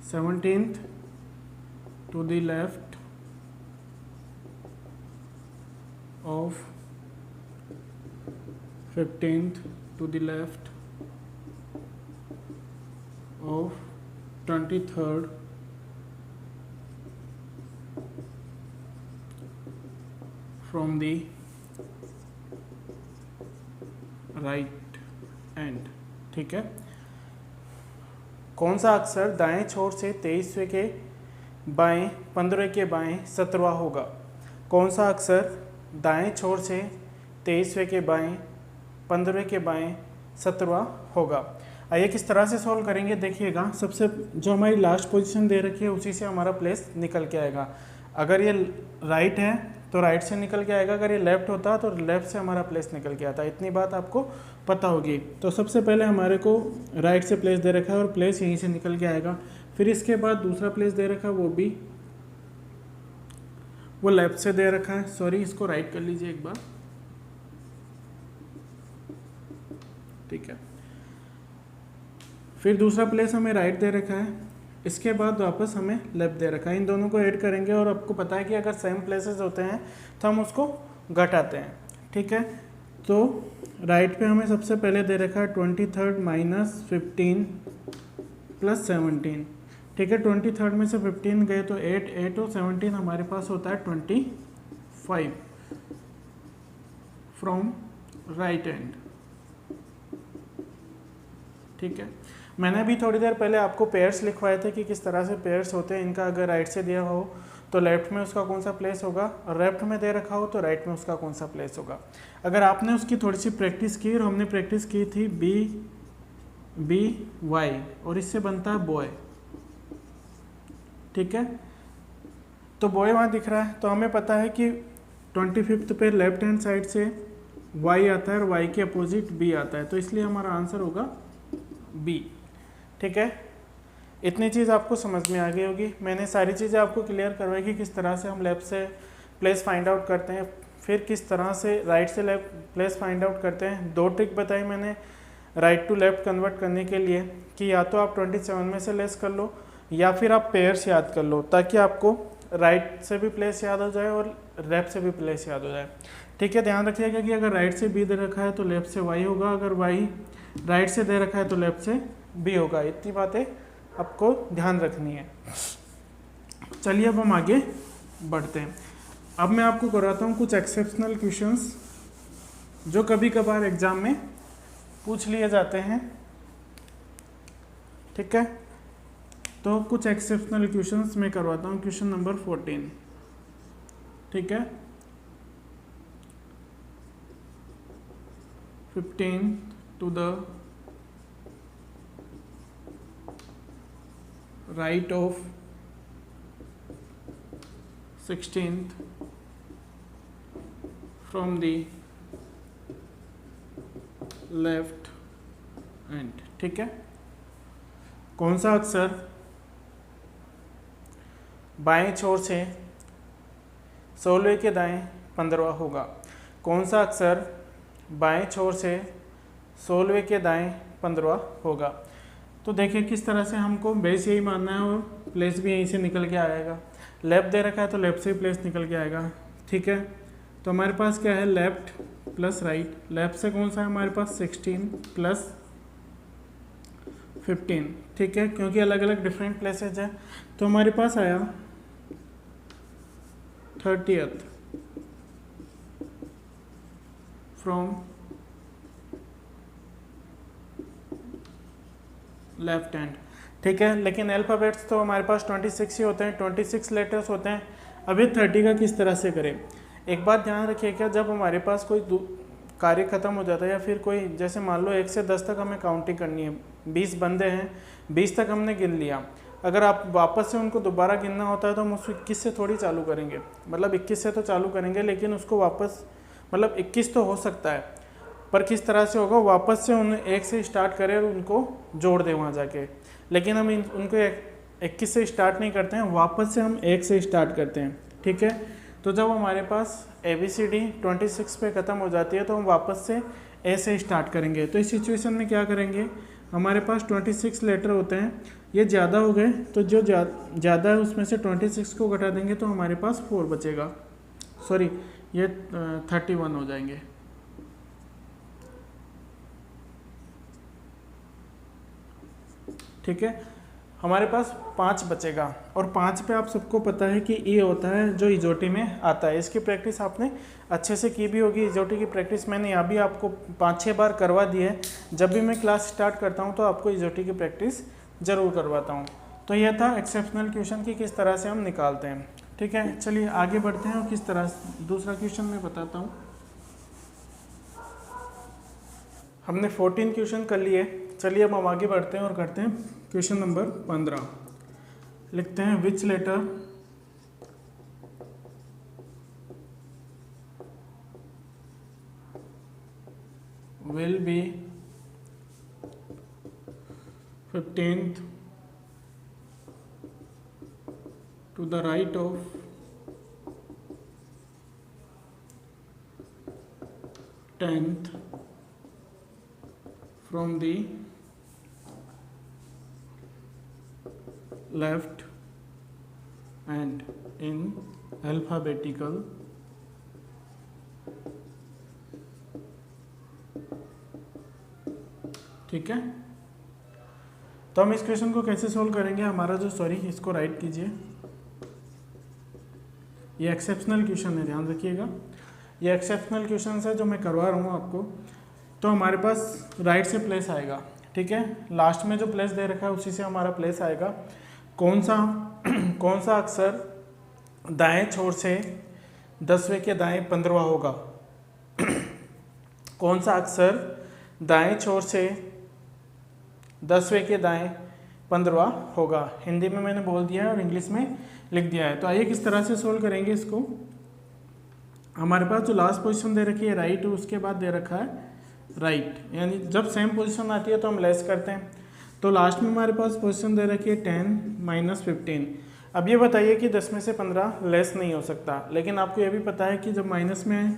17th to the left of 15th to the left of 23rd from the right end। ठीक है, कौन सा अक्षर दाएं छोर से 23वें के बाएं 15वें के बाएं 17वां होगा। कौन सा अक्षर दाएं छोर से 23वें के बाएं 15वें के बाएं 17वां होगा। आइए किस तरह से सॉल्व करेंगे देखिएगा। सबसे जो हमारी लास्ट पोजीशन दे रखी है उसी से हमारा प्लेस निकल के आएगा। अगर ये राइट है तो राइट से निकल के आएगा, अगर ये लेफ्ट होता तो लेफ्ट से हमारा प्लेस निकल के आता। इतनी बात आपको पता होगी। तो सबसे पहले हमारे को राइट से प्लेस दे रखा है और प्लेस यहीं से निकल के आएगा। फिर इसके बाद दूसरा प्लेस दे रखा है वो लेफ्ट से दे रखा है। सॉरी, इसको राइट कर लीजिए एक बार। ठीक है, फिर दूसरा प्लेस हमें राइट दे रखा है, इसके बाद वापस हमें लेफ्ट दे रखा है। इन दोनों को ऐड करेंगे और आपको पता है कि अगर सेम प्लेसेस होते हैं तो हम उसको घटाते हैं। ठीक है, तो राइट पे हमें सबसे पहले दे रखा है 23rd माइनस 15 प्लस 17। ठीक है, 23rd में से 15 गए तो 8 और 17 हमारे पास होता है 25 फ्रॉम राइट एंड। ठीक है, मैंने भी थोड़ी देर पहले आपको पेयर्स लिखवाए थे कि किस तरह से पेयर्स होते हैं। इनका अगर राइट से दिया हो तो लेफ्ट में उसका कौन सा प्लेस होगा, और लेफ्ट में दे रखा हो तो राइट में उसका कौन सा प्लेस होगा। अगर आपने उसकी थोड़ी सी प्रैक्टिस की, और हमने प्रैक्टिस की थी बी वाई और इससे बनता है बॉय। ठीक है, तो बॉय वहाँ दिख रहा है, तो हमें पता है कि 25th पे लेफ्ट हैंड साइड से वाई आता है और वाई के अपोजिट बी आता है, तो इसलिए हमारा आंसर होगा बी। ठीक है, इतनी चीज़ आपको समझ में आ गई होगी। मैंने सारी चीज़ें आपको क्लियर करवाई कि किस तरह से हम लेफ्ट से प्लेस फाइंड आउट करते हैं, फिर किस तरह से राइट से लेफ्ट प्लेस फाइंड आउट करते हैं। 2 ट्रिक बताई मैंने राइट टू लेफ्ट कन्वर्ट करने के लिए कि या तो आप 27 में से लेस कर लो या फिर आप पेयर्स याद कर लो, ताकि आपको राइट से भी प्लेस याद हो जाए और लेफ्ट से भी प्लेस याद हो जाए। ठीक है, ध्यान रखिएगा कि अगर राइट से बी दे रखा है तो लेफ्ट से वाई होगा, अगर वाई राइट से दे रखा है तो लेफ्ट से बी होगा। इतनी बातें आपको ध्यान रखनी है। चलिए अब हम आगे बढ़ते हैं। अब मैं आपको कराता हूँ कुछ एक्सेप्शनल क्वेश्चंस जो कभी कभार एग्जाम में पूछ लिए जाते हैं। ठीक है, तो कुछ एक्सेप्शनल क्वेश्चंस मैं करवाता हूँ। Question number 14। ठीक है, 15 to the right of 16th from the left end। ठीक है, कौन सा अक्षर बाएं छोर से 16वें के दाएं 15वां होगा। कौन सा अक्षर बाएं छोर से 16वें के दाएं 15वां होगा। तो देखिए किस तरह से हमको बेस यही मानना है और प्लेस भी यहीं से निकल के आएगा। लेफ्ट दे रखा है तो लेफ्ट से ही प्लेस निकल के आएगा, ठीक है। तो हमारे पास क्या है, लेफ्ट प्लस राइट। लेफ्ट से कौन सा है हमारे पास 16 प्लस 15, ठीक है, क्योंकि अलग अलग डिफरेंट प्लेसेज है। तो हमारे पास आया 30th फ्रॉम लेफ्ट हैंड, ठीक है। लेकिन अल्फ़ाबेट्स तो हमारे पास 26 ही होते हैं, 26 लेटर्स होते हैं। अभी 30 का किस तरह से करें। एक बात ध्यान रखिएगा, जब हमारे पास कोई कार्य ख़त्म हो जाता है या फिर कोई, जैसे मान लो 1 से 10 तक हमें काउंटिंग करनी है, 20 बंदे हैं, 20 तक हमने गिन लिया। अगर आप वापस से उनको दोबारा गिनना होता है तो हम उसको 21 से थोड़ी चालू करेंगे, मतलब 21 से तो चालू करेंगे लेकिन उसको वापस, मतलब 21 तो हो सकता है पर किस तरह से होगा, वापस से उन्हें 1 से स्टार्ट करें और उनको जोड़ दें वहाँ जाके। लेकिन हम उनको 21 से स्टार्ट नहीं करते हैं, वापस से हम 1 से स्टार्ट करते हैं, ठीक है। तो जब हमारे पास ABCD 26 पे ख़त्म हो जाती है तो हम वापस से A से स्टार्ट करेंगे। तो इस सिचुएशन में क्या करेंगे, हमारे पास 26 लेटर होते हैं, ये ज़्यादा हो गए तो जो ज़्यादा है उसमें से 26 को घटा देंगे तो हमारे पास 4 बचेगा, सॉरी ये 31 हो जाएंगे, ठीक है। हमारे पास 5 बचेगा और 5 पे आप सबको पता है कि E होता है जो इजोटी में आता है। इसकी प्रैक्टिस आपने अच्छे से की भी होगी। इजोटी की प्रैक्टिस मैंने यहाँ भी आपको 5-6 बार करवा दी है। जब भी मैं क्लास स्टार्ट करता हूँ तो आपको इजोटी की प्रैक्टिस ज़रूर करवाता हूँ। तो यह था एक्सेप्शनल क्वेश्चन की किस तरह से हम निकालते हैं, ठीक है। चलिए आगे बढ़ते हैं और किस तरह दूसरा क्वेश्चन मैं बताता हूँ। हमने 14 क्वेश्चन कर लिए, चलिए अब हम आगे बढ़ते हैं और करते हैं क्वेश्चन नंबर 15। लिखते हैं which letter will be 15th to the right of 10th from the left and in alphabetical ठीक है। तो हम इस क्वेश्चन को कैसे सोल्व करेंगे, हमारा जो, सॉरी इसको राइट कीजिए, ये एक्सेप्शनल क्वेश्चन है, ध्यान रखिएगा ये एक्सेप्शनल क्वेश्चन है जो मैं करवा रहा हूँ आपको। तो हमारे पास राइट से प्लेस आएगा, ठीक है, लास्ट में जो प्लेस दे रखा है उसी से हमारा प्लेस आएगा। कौन सा अक्षर दाएं छोर से 10वें के दाएं 15वां होगा, कौन सा अक्षर दाएं छोर से 10वें के दाएं 15वां होगा। हिंदी में मैंने बोल दिया है और इंग्लिश में लिख दिया है। तो आइए किस तरह से सोल्व करेंगे इसको। हमारे पास जो लास्ट पोजीशन दे रखी है राइट, उसके बाद दे रखा है राइट, यानी जब सेम पोजीशन आती है तो हम लेस करते हैं। तो लास्ट में हमारे पास पोजीशन दे रखी है 10 - 15। अब ये बताइए कि 10 में से 15 लेस नहीं हो सकता, लेकिन आपको ये भी पता है कि जब माइनस में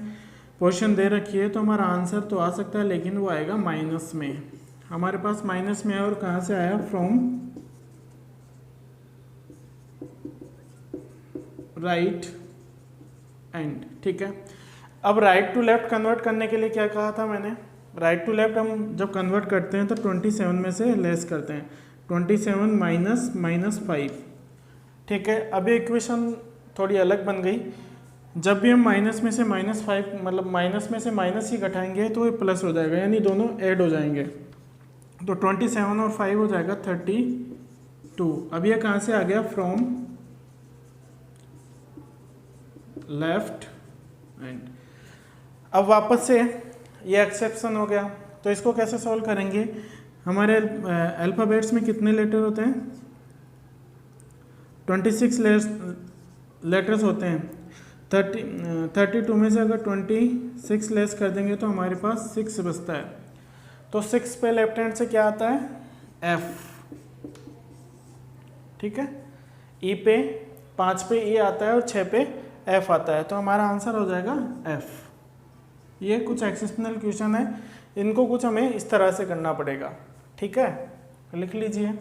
पोजीशन दे रखी है तो हमारा आंसर तो आ सकता है लेकिन वो आएगा माइनस में। हमारे पास माइनस में है और कहाँ से आया, फ्रॉम राइट एंड, ठीक है। अब राइट टू लेफ्ट कन्वर्ट करने के लिए क्या कहा था मैंने, राइट टू लेफ्ट हम जब कन्वर्ट करते हैं तो 27 में से लेस करते हैं, 27 माइनस 5, ठीक है। अभी इक्वेशन थोड़ी अलग बन गई, जब भी हम माइनस में से -5, मतलब माइनस में से माइनस ही घटाएंगे तो ये प्लस हो जाएगा, यानी दोनों ऐड हो जाएंगे। तो 27 और 5 हो जाएगा 32। अब ये कहाँ से आ गया, फ्रॉम लेफ्ट एंड। अब वापस से ये एक्सेप्शन हो गया, तो इसको कैसे सॉल्व करेंगे। हमारे अल्फ़ाबेट्स में कितने लेटर होते हैं, 26 लेटर्स होते हैं। 32 में से अगर 26 लेस कर देंगे तो हमारे पास 6 बचता है। तो 6 पे लेफ्ट हैंड से क्या आता है, F, ठीक है। E पे 5 पे E आता है और 6 पे F आता है, तो हमारा आंसर हो जाएगा F। ये कुछ एक्सेप्शनल क्वेश्चन है, इनको कुछ हमें इस तरह से करना पड़ेगा, ठीक है। लिख लीजिए।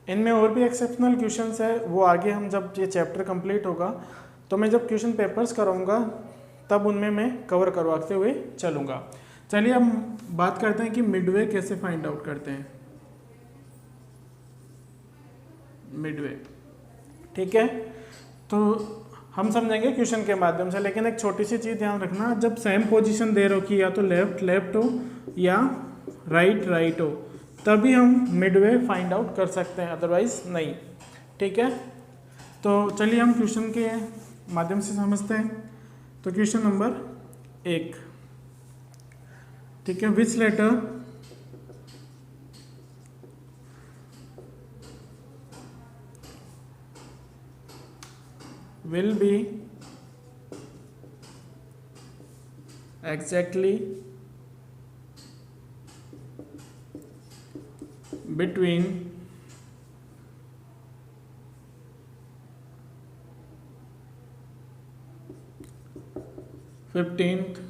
इनमें और भी एक्सेप्शनल क्वेश्चंस है, वो आगे हम जब ये चैप्टर कंप्लीट होगा तो मैं जब क्वेश्चन पेपर्स कराऊंगा तब उनमें मैं कवर करवाते हुए चलूँगा। चलिए हम बात करते हैं कि मिडवे कैसे फाइंड आउट करते हैं। मिडवे, ठीक है, तो हम समझेंगे क्वेश्चन के माध्यम से, लेकिन एक छोटी सी चीज़ ध्यान रखना, जब सेम पोजीशन दे रखी या तो लेफ्ट लेफ्ट हो या राइट राइट हो तभी हम मिडवे फाइंड आउट कर सकते हैं, अदरवाइज नहीं, ठीक है। तो चलिए हम क्वेश्चन के माध्यम से समझते हैं। तो क्वेश्चन नंबर 1, ठीक है, विच letter will be exactly between 15th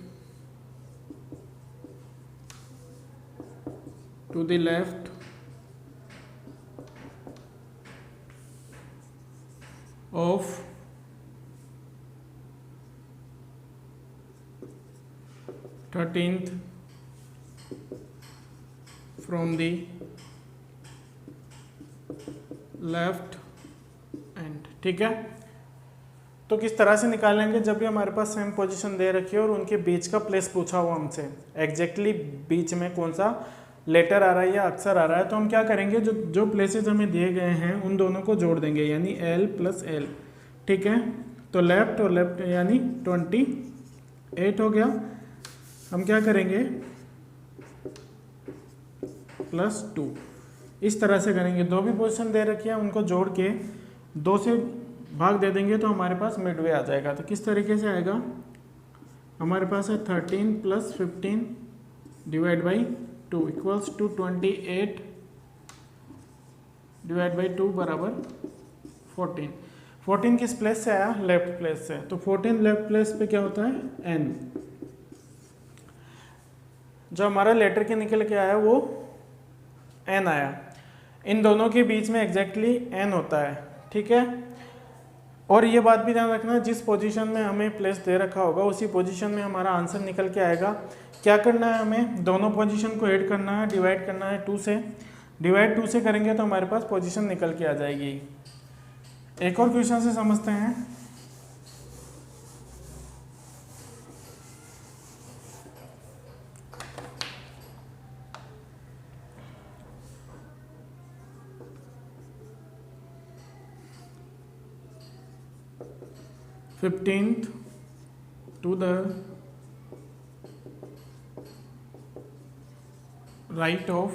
to the left of 13th from the left end, ठीक है। तो किस तरह से निकालेंगे, जब भी हमारे पास सेम पोजीशन दे रखी है और उनके बीच का प्लेस पूछा हुआ हमसे, एग्जैक्टली बीच में कौन सा लेटर आ रहा है या अक्षर आ रहा है, तो हम क्या करेंगे, जो जो प्लेसेस हमें दिए गए हैं उन दोनों को जोड़ देंगे, यानी L + L, ठीक है। तो लेफ्ट और लेफ्ट यानी 28 हो गया। हम क्या करेंगे +2, इस तरह से करेंगे। दो भी पोजीशन दे रखी है उनको जोड़ के 2 से भाग दे देंगे तो हमारे पास मिडवे आ जाएगा। तो किस तरीके से आएगा, हमारे पास है 13 + 15 / 2 = 28 / 2 = 14। 14 किस प्लेस से आया, लेफ्ट प्लेस से, तो 14 लेफ्ट प्लेस पे क्या होता है N, जो हमारा लेटर के निकल के आया वो N आया। इन दोनों के बीच में एग्जैक्टली N होता है, ठीक है। और ये बात भी ध्यान रखना, जिस पोजीशन में हमें प्लेस दे रखा होगा उसी पोजीशन में हमारा आंसर निकल के आएगा। क्या करना है, हमें दोनों पोजीशन को ऐड करना है, डिवाइड करना है 2 से, डिवाइड 2 से करेंगे तो हमारे पास पोजीशन निकल के आ जाएगी। एक और क्वेश्चन से समझते हैं। Fifteenth to the right of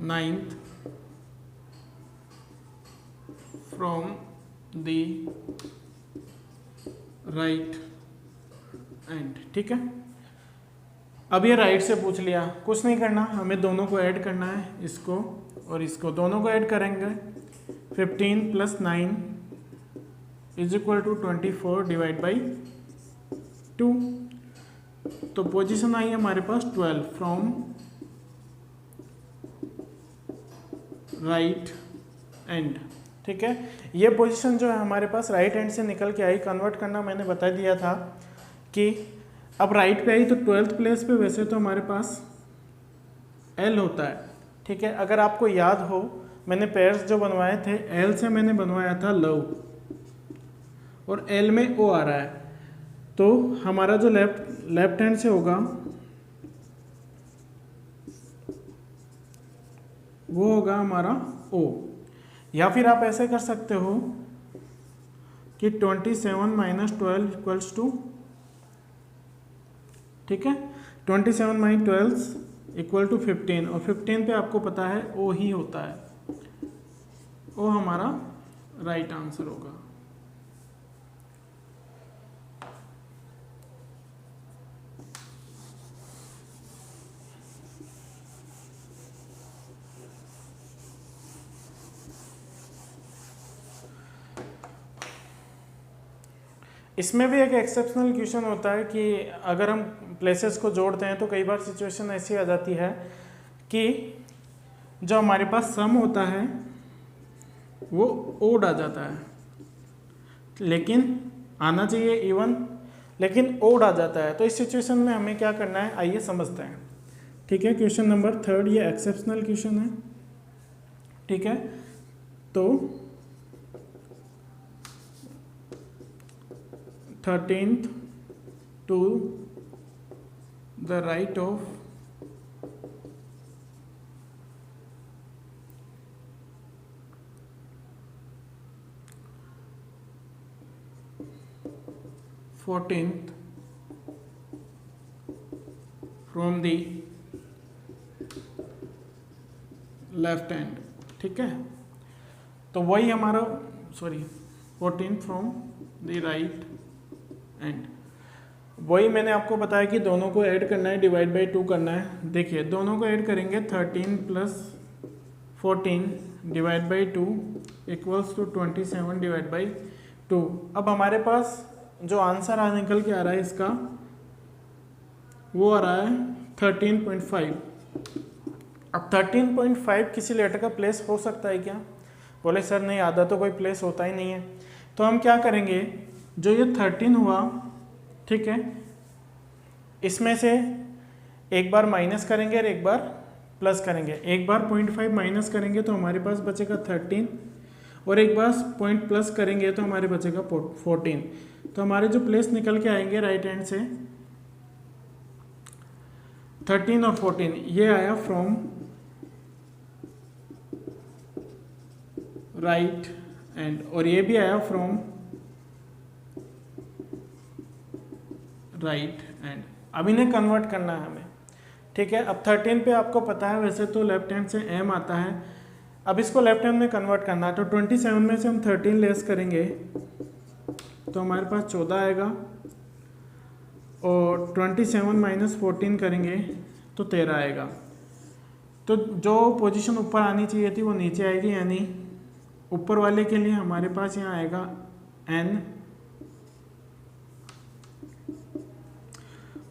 9th from the right end, ठीक है। अब ये राइट से पूछ लिया, कुछ नहीं करना, हमें दोनों को ऐड करना है, इसको और इसको, दोनों को ऐड करेंगे। 15 + 9 = 24 / 2। तो पोजीशन आई हमारे पास 12 फ्रॉम राइट एंड, ठीक है। ये पोजीशन जो है हमारे पास राइट एंड से निकल के आई, कन्वर्ट करना मैंने बता दिया था कि अब राइट पे आई तो 12th प्लेस पे वैसे तो हमारे पास L होता है, ठीक है। अगर आपको याद हो, मैंने पेयर्स जो बनवाए थे L से मैंने बनवाया था लव, और L में O आ रहा है, तो हमारा जो लेफ्ट हैंड से होगा वो होगा हमारा O। या फिर आप ऐसे कर सकते हो कि 27 - 12 = ठीक है, 27 - 12 = 15, और 15 पे आपको पता है O ही होता है, O हमारा राइट आंसर होगा। इसमें भी एक एक्सेप्शनल क्वेश्चन होता है कि अगर हम प्लेसेस को जोड़ते हैं तो कई बार सिचुएशन ऐसी आ जाती है कि जो हमारे पास सम होता है वो ओड आ जाता है, लेकिन आना चाहिए इवन, लेकिन ओड आ जाता है। तो इस सिचुएशन में हमें क्या करना है, आइए समझते हैं। ठीक है, क्वेश्चन नंबर 3 ये एक्सेप्शनल क्वेश्चन है। ठीक है, तो 13th to the right of 14th from the left hand. ठीक है, तो वही हमारा 14th from the right hand, वही मैंने आपको बताया कि दोनों को ऐड करना है, डिवाइड बाई 2 करना है। देखिए दोनों को ऐड करेंगे, 13 + 14 divide by 2 equals to 27 divide by 2। अब हमारे पास जो आंसर निकल के आ रहा है इसका, वो आ रहा है 13.5। अब 13.5 किसी लेटर का प्लेस हो सकता है क्या? बोले सर नहीं, आधा तो कोई प्लेस होता ही नहीं है। तो हम क्या करेंगे, जो ये 13 हुआ, ठीक है, इसमें से एक बार माइनस करेंगे और एक बार प्लस करेंगे। एक बार 0.5 माइनस करेंगे तो हमारे पास बचेगा 13, और एक बार पॉइंट प्लस करेंगे तो हमारे बचेगा 14। तो हमारे जो प्लेस निकल के आएंगे राइट हैंड से 13 और 14, ये आया फ्रॉम राइट हैंड, और ये भी आया फ्रॉम राइट हैंड। अब इन्हें कन्वर्ट करना है हमें। ठीक है, अब 13 पे आपको पता है वैसे तो लेफ्ट हैंड से m आता है, अब इसको लेफ्ट हैंड में कन्वर्ट करना है। तो 27 में से हम 13 लेस करेंगे तो हमारे पास 14 आएगा, और 27 माइनस 14 करेंगे तो 13 आएगा। तो जो पोजीशन ऊपर आनी चाहिए थी वो नीचे आएगी, यानी ऊपर वाले के लिए हमारे पास यहाँ आएगा n,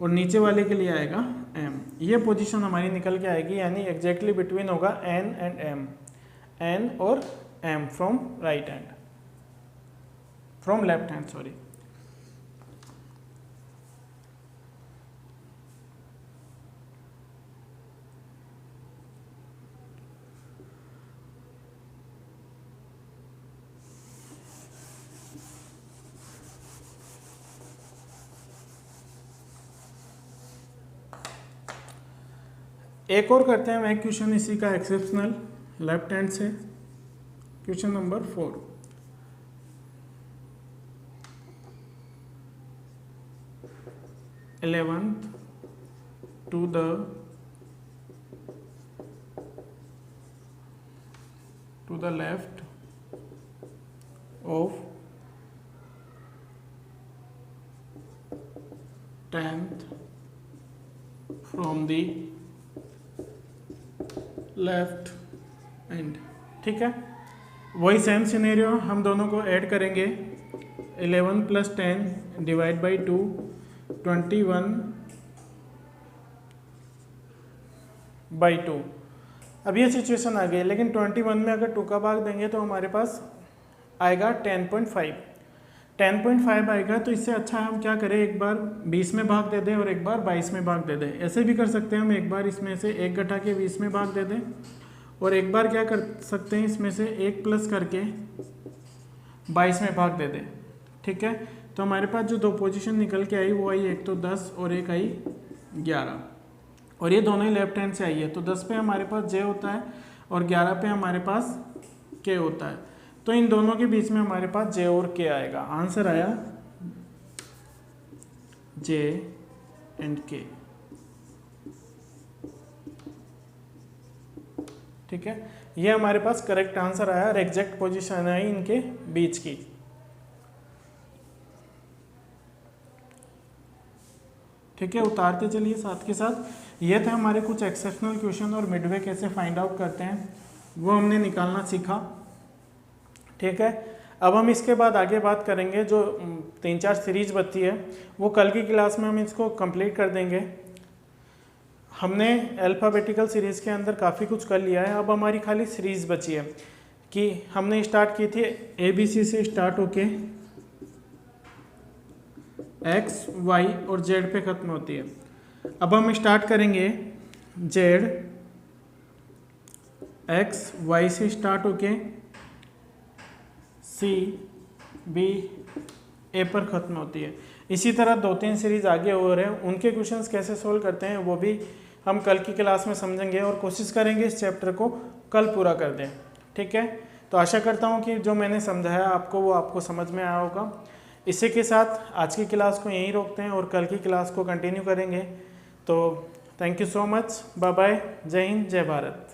और नीचे वाले के लिए आएगा m। ये पोजीशन हमारी निकल के आएगी, यानी एग्जैक्टली बिटवीन होगा n एंड m, n और m from right hand, from left hand, sorry. एक और करते हैं मैं क्वेश्चन इसी का एक्सेप्शनल लेफ्ट हैंड से, question number 4। Eleventh to the left of 10th from the left end. ठीक है, वही सेम सिनेरियो, हम दोनों को ऐड करेंगे। 11 + 10 डिवाइड बाई 2 21 बाई 2। अब ये सिचुएशन आ गई, लेकिन 21 में अगर 2 का भाग देंगे तो हमारे पास आएगा 10.5। 10.5 आएगा, तो इससे अच्छा हम क्या करें, एक बार 20 में भाग दे दें और एक बार 22 में भाग दे दें। ऐसे भी कर सकते हैं हम, एक बार इसमें से 1 घटा के 20 में भाग दे दें, और एक बार क्या कर सकते हैं, इसमें से 1 प्लस करके 22 में भाग दे दें। ठीक है, तो हमारे पास जो दो पोजीशन निकल के आई वो आई, एक तो 10 और एक आई 11, और ये दोनों ही लेफ्ट हैंड से आई है। तो 10 पे हमारे पास j होता है और 11 पे हमारे पास k होता है। तो इन दोनों के बीच में हमारे पास j और k आएगा। आंसर आया j एंड k। ठीक है, ये हमारे पास करेक्ट आंसर आया और एग्जैक्ट पोजीशन आई इनके बीच की। ठीक है, उतारते चलिए साथ के साथ। ये थे हमारे कुछ एक्सेप्शनल क्वेश्चन, और मिडवे कैसे फाइंड आउट करते हैं वो हमने निकालना सीखा। ठीक है, अब हम इसके बाद आगे बात करेंगे, जो 3-4 सीरीज बची है वो कल की क्लास में हम इसको कंप्लीट कर देंगे। हमने अल्फ़ाबेटिकल सीरीज़ के अंदर काफ़ी कुछ कर लिया है, अब हमारी खाली सीरीज़ बची है कि हमने स्टार्ट की थी ABC से स्टार्ट होके X, Y और Z पे ख़त्म होती है। अब हम स्टार्ट करेंगे Z, X, Y से स्टार्ट होके C, B, A पर ख़त्म होती है। इसी तरह 2-3 सीरीज आगे हो रहे हैं, उनके क्वेश्चंस कैसे सोल्व करते हैं वो भी हम कल की क्लास में समझेंगे और कोशिश करेंगे इस चैप्टर को कल पूरा कर दें। ठीक है, तो आशा करता हूँ कि जो मैंने समझाया आपको वो आपको समझ में आया होगा। इसी के साथ आज की क्लास को यहीं रोकते हैं और कल की क्लास को कंटिन्यू करेंगे। तो thank you so much, bye bye, जय हिंद, जय भारत।